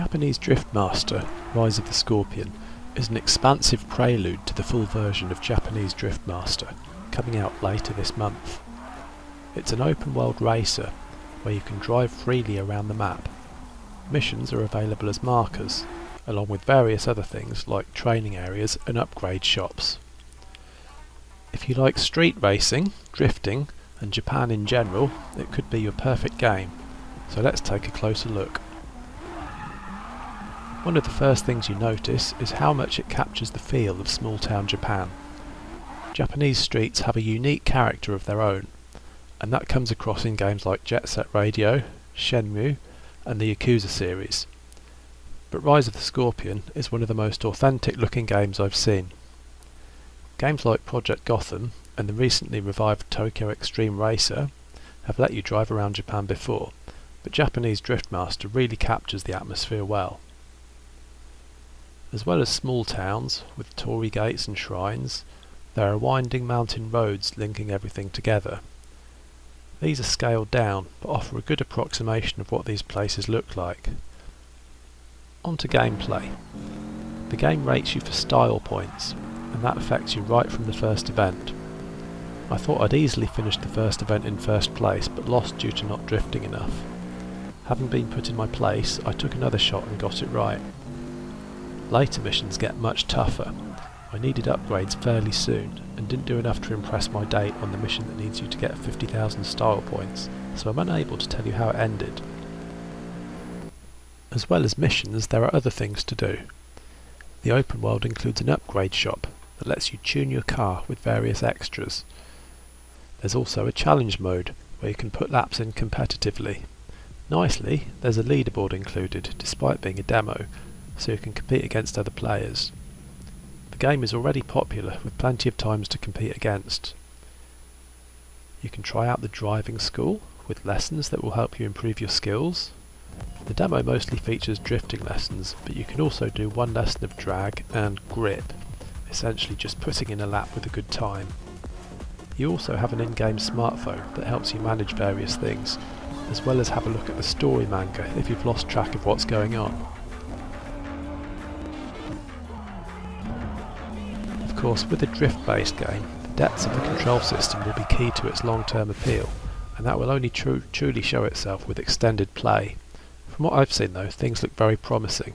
Japanese Drift Master, Rise of the Scorpion, is an expansive prelude to the full version of Japanese Drift Master, coming out later this month. It's an open world racer, where you can drive freely around the map. Missions are available as markers, along with various other things like training areas and upgrade shops. If you like street racing, drifting, and Japan in general, it could be your perfect game, so let's take a closer look. One of the first things you notice is how much it captures the feel of small town Japan. Japanese streets have a unique character of their own, and that comes across in games like Jet Set Radio, Shenmue, and the Yakuza series. But Rise of the Scorpion is one of the most authentic looking games I've seen. Games like Project Gotham and the recently revived Tokyo Extreme Racer have let you drive around Japan before, but Japanese Drift Master really captures the atmosphere well. As well as small towns with torii gates and shrines, there are winding mountain roads linking everything together. These are scaled down but offer a good approximation of what these places look like. On to gameplay. The game rates you for style points, and that affects you right from the first event. I thought I'd easily finished the first event in first place but lost due to not drifting enough. Having been put in my place, I took another shot and got it right. Later missions get much tougher. I needed upgrades fairly soon and didn't do enough to impress my date on the mission that needs you to get 50,000 style points, so I'm unable to tell you how it ended. As well as missions, there are other things to do. The open world includes an upgrade shop that lets you tune your car with various extras. There's also a challenge mode where you can put laps in competitively. Nicely, there's a leaderboard included despite being a demo, so you can compete against other players. The game is already popular with plenty of times to compete against. You can try out the driving school with lessons that will help you improve your skills. The demo mostly features drifting lessons, but you can also do one lesson of drag and grip, essentially just putting in a lap with a good time. You also have an in-game smartphone that helps you manage various things, as well as have a look at the story manga if you've lost track of what's going on. Of course, with a drift-based game, the depths of the control system will be key to its long-term appeal, and that will only truly show itself with extended play. From what I've seen though, things look very promising.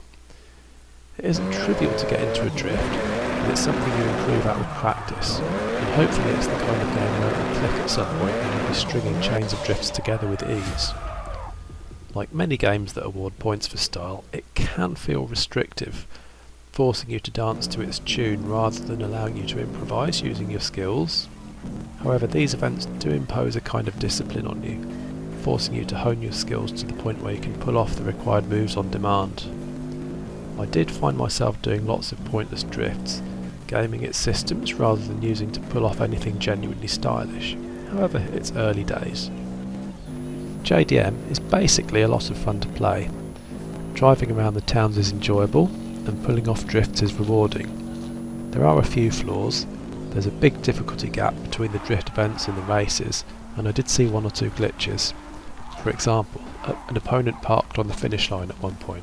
It isn't trivial to get into a drift, but it's something you improve at with practice, and hopefully it's the kind of game where it will click at some point and you'll be stringing chains of drifts together with ease. Like many games that award points for style, it can feel restrictive, forcing you to dance to its tune rather than allowing you to improvise using your skills. However, these events do impose a kind of discipline on you, forcing you to hone your skills to the point where you can pull off the required moves on demand. I did find myself doing lots of pointless drifts, gaming its systems rather than using to pull off anything genuinely stylish. However, it's early days. JDM is basically a lot of fun to play. Driving around the towns is enjoyable, and pulling off drifts is rewarding. There are a few flaws. There's a big difficulty gap between the drift events and the races, and I did see one or two glitches. For example, an opponent parked on the finish line at one point.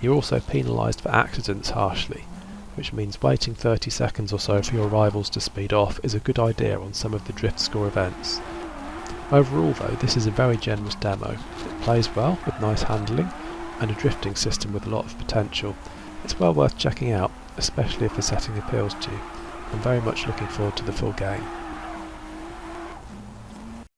You're also penalised for accidents harshly, which means waiting 30 seconds or so for your rivals to speed off is a good idea on some of the drift score events. Overall though, this is a very generous demo. It plays well with nice handling and a drifting system with a lot of potential. It's well worth checking out, especially if the setting appeals to you. I'm very much looking forward to the full game.